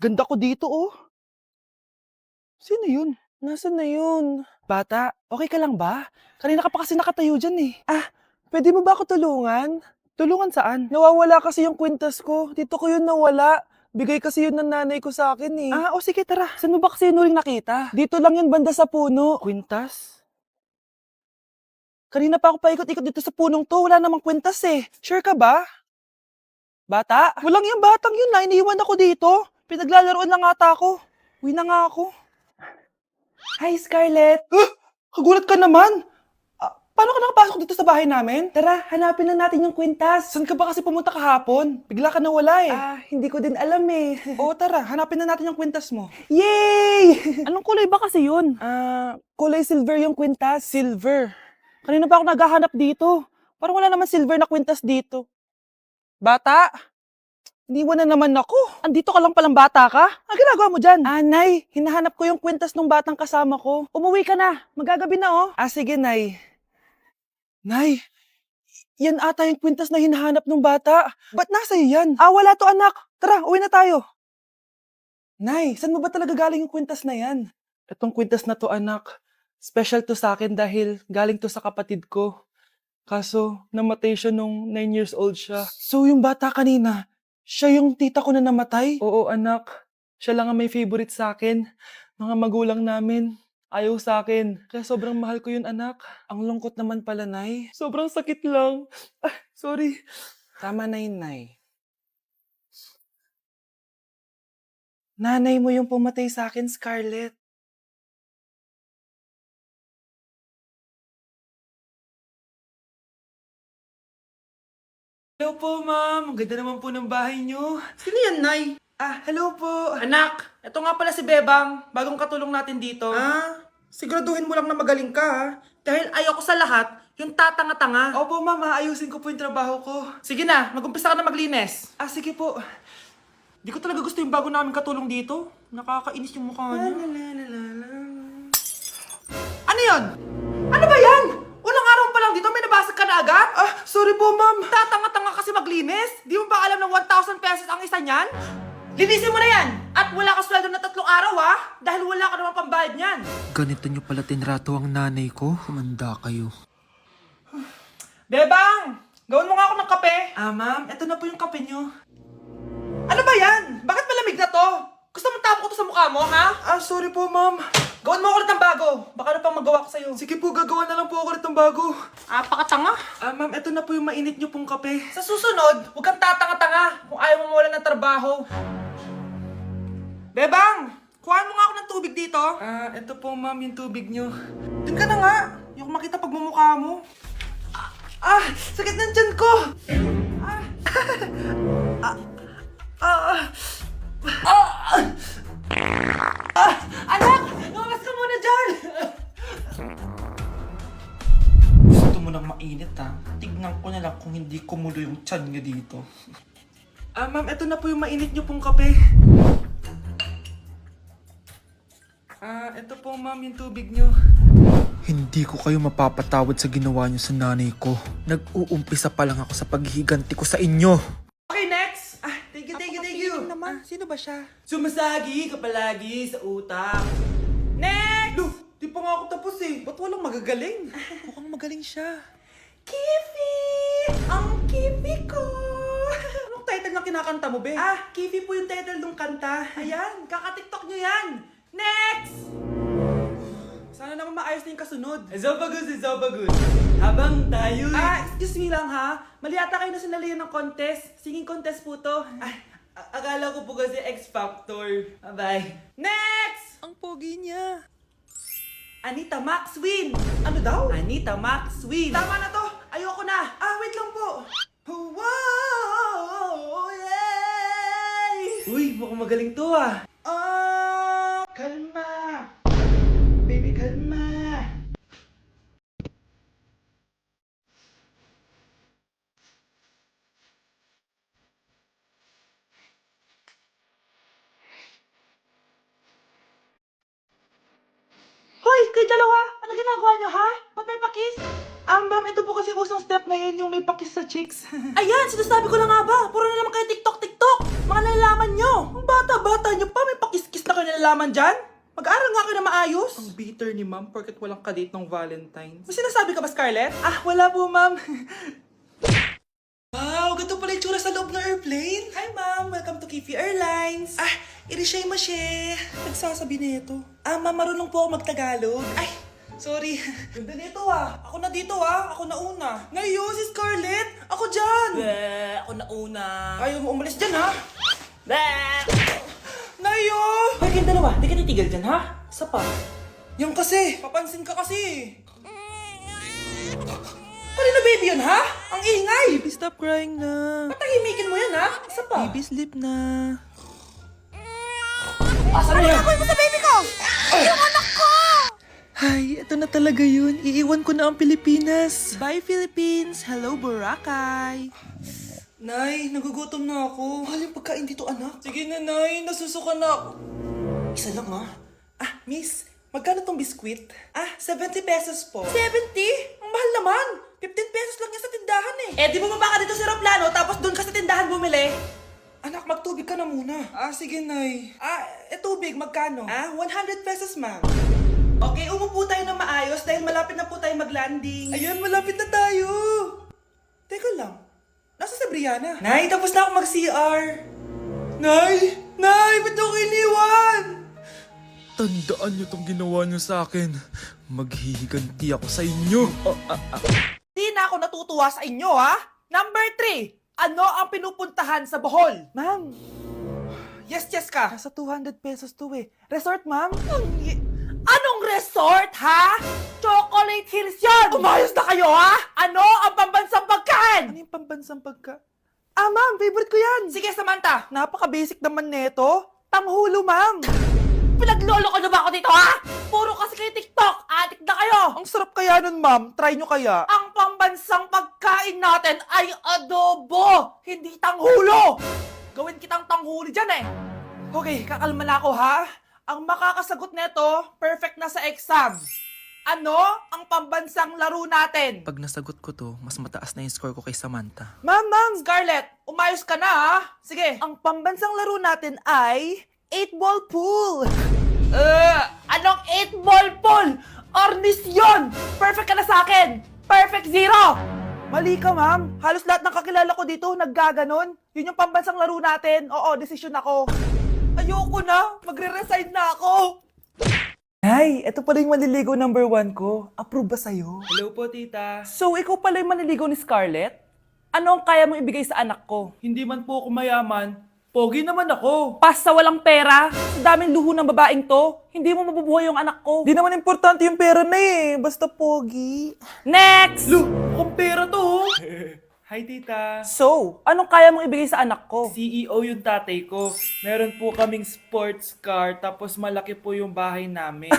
Ganda ko dito, oh. Sino yun? Nasaan na yun? Bata, okay ka lang ba? Kanina ka pa kasi nakatayo dyan eh. Pwede mo ba ako tulungan? Tulungan saan? Nawawala kasi yung kwintas ko. Dito ko yun nawala. Bigay kasi yun ng nanay ko sa akin eh. O sige tara. Saan mo ba kasi yun uling nakita? Dito lang yun banda sa puno. Kwintas? Kanina pa ako paikot-ikot dito sa punong to. Wala namang kwintas eh. Sure ka ba? Bata? Walang yung batang yun na. Iniwan ako dito. Pinaglalaroan lang ata ako. Uwi na nga ako. Hi, Scarlett! Kagulat ka naman! Paano ka nakapasok dito sa bahay namin? Tara, hanapin na natin yung kwintas. Saan ka ba kasi pumunta kahapon? Bigla ka nawala eh. Hindi ko din alam eh. Oo, tara, hanapin na natin yung kwintas mo. Yay! Anong kulay ba kasi yun? Kulay silver yung kwintas. Silver? Kanina pa ako naghahanap dito. Parang wala naman silver na kwintas dito. Bata? Iniwan na naman ako. Andito ka lang palang bata ka? Ang ginagawa mo dyan? Nay, hinahanap ko yung kwintas ng batang kasama ko. Umuwi ka na. Magagabi na oh. Sige, Nay. Nay, yan ata yung kwintas na hinahanap ng bata. Ba't nasa iyo yan? Wala to anak. Tara, uwi na tayo. Nay, saan mo ba talaga galing yung kwintas na yan? Itong kwintas na to anak, special to sa akin dahil galing to sa kapatid ko. Kaso, namatay siya nung 9 years old siya. So yung bata kanina, siya yung tita ko na namatay? Oo anak, siya lang ang may favorite sa akin. Mga magulang namin, ayaw sa akin. Kaya sobrang mahal ko yun anak. Ang lungkot naman pala, Nay. Sobrang sakit lang. Sorry. Tama na yun, Nay. Nanay mo yung pumatay sa akin, Scarlett. Hello po, ma'am. Ang ganda naman po ng bahay niyo. Sino yan, Nay? Hello po. Anak, ito nga pala si Bebang, bagong katulong natin dito. Siguraduhin mo lang na magaling ka, ha? Dahil ayoko sa lahat, yung tatanga-tanga. Opo, ma'am. Ayusin ko po yung trabaho ko. Sige na, mag-umpisa ka na maglinis. Sige po. Di ko talaga gusto yung bago namin katulong dito. Nakakainis yung mukha niya. Ano yun? Ano ba yan? Unang araw pa lang dito, may nabasag ka na agad? Sorry po, ma'am. Tatanga-tanga kasi maglinis? Di mo ba alam ng 1,000 pesos ang isa niyan? Linisin mo na yan! At wala ka sweldo na 3 araw, ha? Dahil wala ka naman pambayad niyan. Ganito nyo pala tinrato ang nanay ko? Humanda kayo. Bebang! Gawin mo nga ako ng kape. Ma'am, ito na po yung kape nyo. Ano ba yan? Bakit malamig na to? Gusto mo tapo ko to sa mukha mo, ha? Sorry po, ma'am. Gawin mo ako ulit ng bago. Baka ano pang magawa ko sa'yo. Sige po, gagawa na lang po ako ulit ng bago. Pakatanga. Ma'am, ito na po yung mainit nyo pong kape. Sa susunod, huwag kang tatanga-tanga kung ayaw mo mawalan ng trabaho. Bebang! Kuhaan mo nga ako ng tubig dito. Ito po, ma'am, yung tubig nyo. Doon ka na nga. Yung makita pagmumukha mo. Sakit ng tiyan ko! Anak! Lumabas ka muna dyan! Gusto mo nang mainit ha? Tignan ko na lang kung hindi kumulo yung tiyan nyo dito. Ma'am, ito na po yung mainit nyo pong kape. Ito po, ma'am, yung tubig nyo. Hindi ko kayo mapapatawad sa ginawa nyo sa nanay ko. Nag-uumpisa pa lang ako sa paghihiganti ko sa inyo. Okay, next! Thank you. naman. Sino ba siya? Sumasagi ka palagi sa utak. Next! Di pa nga ako tapos eh. Ba't walang magagaling? Mukhang magaling siya. Kifi! Ang Kifi ko! Anong title ng kinakanta mo, be? Kifi po yung title ng kanta. Ayan, kaka-tiktok nyo yan! Next! Sana naman maayos na yung kasunod. Zobagood! Habang tayo Excuse me lang ha. Mali ata kayo na sinalihan ng contest. Singing contest po to. akala ko po kasi X Factor. Bye-bye. Next! Ang pogi niya. Anita Max win! Ano daw? Anita Max win! Tama na to! Ayoko na! Wait lang po. Wow! Yay! Uy, mukhang magaling to ah. Kalma! Baby, kalma! Hoy! Kayo dalawa! Ano ginagawa nyo, ha? Ba't may pakis? Ma'am, ito po kasi usong step na yun, yung may pakis sa chicks. Ayan! Sinasabi ko na nga ba? Puro na naman kayo TikTok! Mga nalalaman nyo! Ang bata-bata nyo pa, may pakis-kis na kayo nalalaman dyan? Mag-aaral nga kayo na maayos. Ang bitter ni ma'am porket walang kadate ng Valentine's. May sinasabi ka ba, Scarlett? Ah, wala po ma'am. Wow, ganito pala yung tsura sa loob ng airplane. Hi, ma'am. Welcome to Kifi Airlines. Ah, irishay masye. Nagsasabi nito. Ah, ma'am, marunong po ako magtagalog. Ay, Sorry. ganda nito ah. Ako na dito ah. Ako na una. Ngayon, si Scarlett. Ako dyan. Ako na una. Ayaw mo umalis dyan, ha? Nayo! Hoy, kayong dalawa. Di ka titigil dyan, ha? Isa pa. Yung kasi. Papansin ka kasi. Kanina baby yun, ha? Ang ingay! Baby, stop crying na. Patahimikin mo yun, ha? Isa pa. Baby, sleep na. Asan na yan? mo sa baby ko! Yung anak ko! Hay, ito na talaga yun. Iiwan ko na ang Pilipinas. Bye, Philippines. Hello, Boracay. Nay, nagugutom na ako. Mahal yung pagkain dito, anak. Sige na, Nay. Nasusuka na ako. Isa lang, ha? Ah, miss. Magkano tong biskwit? Ah, 70 pesos po. 70? Ang mahal naman. 15 pesos lang yan sa tindahan eh. Eh, di bumaba ka dito sa aeroplano tapos doon ka sa tindahan bumili. Anak, magtubig ka na muna. Ah, sige, Nay. Tubig, magkano? Ah, 100 pesos, ma'am. Okay, umupo tayo na maayos dahil malapit na po tayo mag-landing. Ayun, malapit na tayo. Teka lang. Nasa si Brianna? Nay, tapos na ako mag-CR. Nay! Nay! Ba't ako iniwan? Tandaan niyo tong ginawa niyo sa akin. Maghihiganti ako sa inyo. Di na ako natutuwa sa inyo, ha? Number 3, ano ang pinupuntahan sa Bohol? Ma'am, Yes ka. nasa 200 pesos to eh. Resort, ma'am? Anong resort, ha? Chocolate Hills yun! Umayos na kayo, ha? Ano ang pambansang pagkain? Ano yung pambansang pagka... Ah, ma'am! Favorite ko yan! Sige, Samantha. Napaka-basic naman neto. Tanghulo, ma'am! Pinaglolo ko na ba ako dito, ha? Puro kasi kayo TikTok. Adik na kayo. Ang sarap kaya nun, ma'am. Try nyo kaya. Ang pambansang pagkain natin ay adobo, hindi tanghulo. Gawin kitang tanghuli dyan eh. Okay, kakalma na ako ha. Ang makakasagot nito, perfect na sa exam. Ano ang pambansang laro natin? Pag nasagot ko to, mas mataas na yung score ko kay Samantha. Ma'am! Scarlett, umayos ka na ha. Sige. Ang pambansang laro natin ay 8-ball pool. Anong 8-ball pool? Ornis yun! Perfect ka na sa akin. Perfect 0. Mali ka, ma'am. Halos lahat ng kakilala ko dito naggaganon. Yun yung pambansang laro natin. Oo, desisyon ako. Ayoko na. Magre-resign na ako. Ay, ito pala yung manliligaw number 1 ko. Approve ba sa'yo? Hello po, tita. So, ikaw pala yung manliligaw ni Scarlett? Ano ang kaya mong ibigay sa anak ko? Hindi man po ako mayaman, pogi naman ako. Pas sa walang pera, sa daming luho ng babaeng to, hindi mo mabubuhay yung anak ko. Di naman importante yung pera na eh, basta pogi. Next! Mukhang pera to, oh. Hi, tita. So, anong kaya mong ibigay sa anak ko? CEO yung tatay ko. Meron po kaming sports car, tapos malaki po yung bahay namin.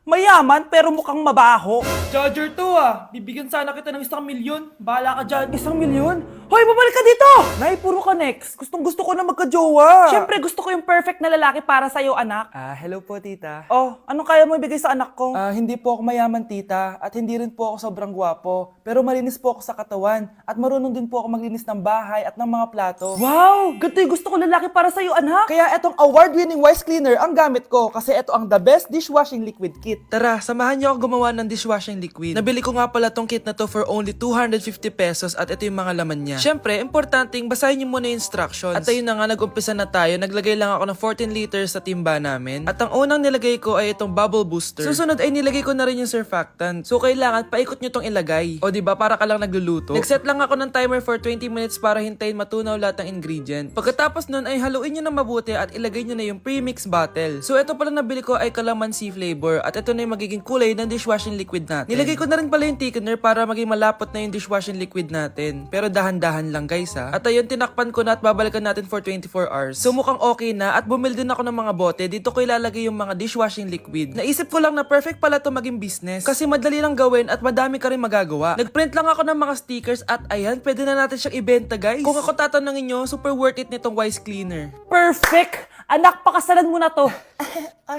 Mayaman pero mukhang mabaho. Charger to ah. Bibigyan sana kita ng 1 milyon. Bahala ka dyan. 1 milyon? Hoy, bumalik ka dito! Nay, puro ka next. Gustong gusto ko na magka-jowa. Siyempre gusto ko yung perfect na lalaki para sa'yo, anak. Hello po, tita. Oh, anong kaya mo ibigay sa anak ko? Hindi po ako mayaman, tita. At hindi rin po ako sobrang gwapo. Pero malinis po ako sa katawan. At marunong din po ako maglinis ng bahay at ng mga plato. Wow! Ganito yung gusto ko lalaki para sa'yo, anak. Kaya etong award-winning Wise Cleaner ang gamit ko kasi ito ang the best dishwashing liquid kit. Tara, samahan niyo ako gumawa ng dishwashing liquid. Nabili ko nga pala tong kit na to for only 250 pesos at ito yung mga laman niya. Syempre, importanteng basahin niyo muna yung instructions. At ayun na nga, nag-umpisa na tayo. Naglagay lang ako ng 14 liters sa timba namin. At ang unang nilagay ko ay itong bubble booster. Susunod ay nilagay ko na rin yung surfactant. So kailangan paikot niyo tong ilagay. O di ba para ka lang nagluluto. Nag-set lang ako ng timer for 20 minutes para hintayin matunaw lahat ng ingredient. Pagkatapos nun ay haluin nyo na mabuti at ilagay nyo na yung pre-mix bottle. So ito pala nabili ko ay calamansi flavor at ito na yung magiging kulay ng dishwashing liquid natin. Nilagay ko na rin pala yung thickener para maging malapot na yung dishwashing liquid natin. Pero dahan-dahan lang guys ha. At ayun, tinakpan ko na at babalikan natin for 24 hours. So mukhang okay na at bumili din ako ng mga bote. Dito ko ilalagay yung mga dishwashing liquid. Naisip ko lang na perfect pala to maging business kasi madali lang gawin at madami ka rin magagawa. Nagprint lang ako ng mga stickers at ayan, pwede na natin siyang ibenta guys. Kung ako tatanungin nyo, super worth it nitong Wise Cleaner. Perfect! Anak, pakasalan mo na to.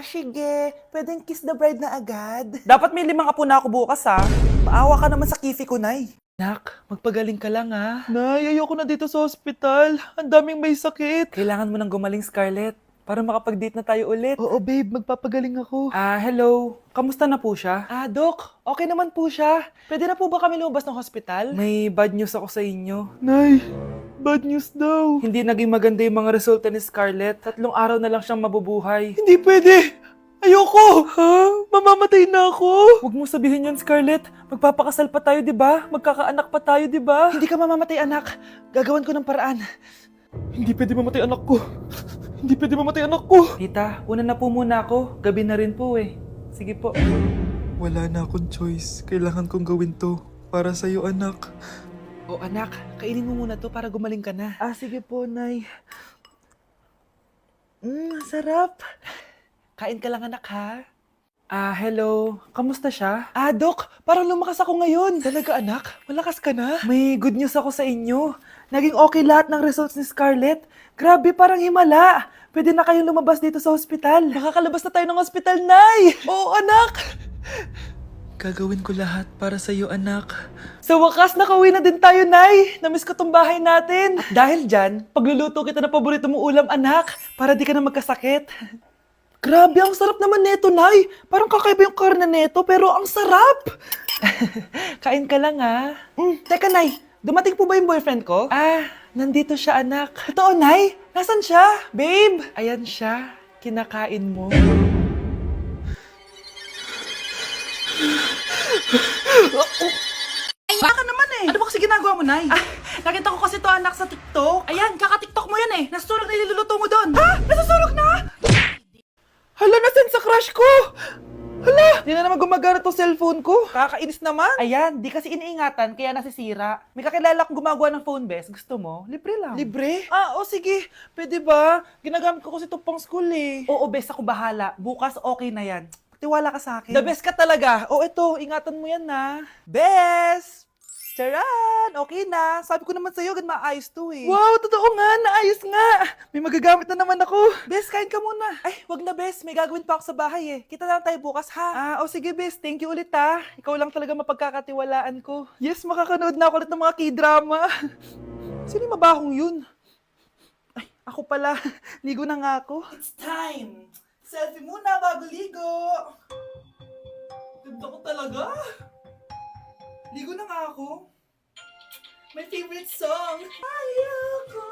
Sige. Pwedeng kiss the bride na agad. Dapat may 5 apo na ako bukas ha. Maawa ka naman sa kifi ko, Nay. Nak, magpagaling ka lang ha. Nay, ayoko na dito sa hospital. Ang daming may sakit. Kailangan mo nang gumaling, Scarlett, para makapag-date na tayo ulit. Oo, babe. Magpapagaling ako. Hello. Kamusta na po siya? Doc. Okay naman po siya. Pwede na po ba kami lumabas ng hospital? May bad news ako sa inyo. Nay, bad news daw. Hindi naging maganda yung mga resulta ni Scarlett. 3 araw na lang siyang mabubuhay. Hindi pwede! Ayoko! Ha? Mamamatay na ako! Huwag mo sabihin yan, Scarlett. Magpapakasal pa tayo, di ba? Magkakaanak pa tayo, di ba? Hindi ka mamamatay, anak. Gagawan ko ng paraan. Hindi pwede mamatay anak ko. Hindi pwede mamatay anak ko. Tita, una na po muna ako. Gabi na rin po eh. Sige po. Wala na akong choice. Kailangan kong gawin to. Para sa'yo, anak. O anak, kainin mo muna to para gumaling ka na. Sige po, Nay. Sarap. Kain ka lang, anak, ha? Hello. Kamusta siya? Dok, parang lumakas ako ngayon. Talaga, anak? Malakas ka na? May good news ako sa inyo. Naging okay lahat ng results ni Scarlett. Grabe, parang himala. Pwede na kayong lumabas dito sa hospital. Makakalabas na tayo ng hospital, Nay! Oo, anak! Gagawin ko lahat para sa'yo, anak. Sa wakas, nakauwi na din tayo, Nay. Namiss ko tong bahay natin. At dahil dyan, pagluluto kita ng paborito mong ulam, anak, para di ka na magkasakit. Grabe, ang sarap naman neto, Nay. Parang kakaiba yung karne neto, pero ang sarap. Kain ka lang, ha? Teka, Nay. Dumating po ba yung boyfriend ko? Nandito siya, anak. Totoo, Nay? Nasaan siya? Babe! Ayan siya. Kinakain mo. Baka naman eh. Ano ba kasi ginagawa mo, Nay? Nakita ko kasi to, anak, sa TikTok. Ayan, kaka-TikTok mo yan eh. Nasusulog na niluluto mo doon. Nasusulog na? Hala, nasan sa crush ko? Hala, di na naman gumagana tong cellphone ko. Kakainis naman. Ayan, di kasi iniingatan, kaya nasisira. May kakilala kong gumagawa ng phone best. Gusto mo? Libre lang. Libre? Sige. Pwede ba? Ginagamit ko kasi ito pang school eh. Oo, best, ako bahala. Bukas okay na yan. Tiwala ka sa akin. The best ka talaga. Ito, ingatan mo yan na. Best! Charan! Okay na. Sabi ko naman sa'yo, maayos to eh. Wow, totoo nga. Naayos nga. May magagamit na naman ako. Bes, kain ka muna. Ay, wag na, Bes. May gagawin pa ako sa bahay eh. Kita na lang tayo bukas, ha? Sige, Bes. Thank you ulit, ha. Ikaw lang talaga mapagkakatiwalaan ko. Yes, makakanood na ako ulit ng mga K-drama. Sino yung mabahong yun? Ay, ako pala. Ligo na nga ako. It's time. Selfie muna bago ligo. Ganda ko talaga. Ligo na nga ako. My favorite song. Ayoko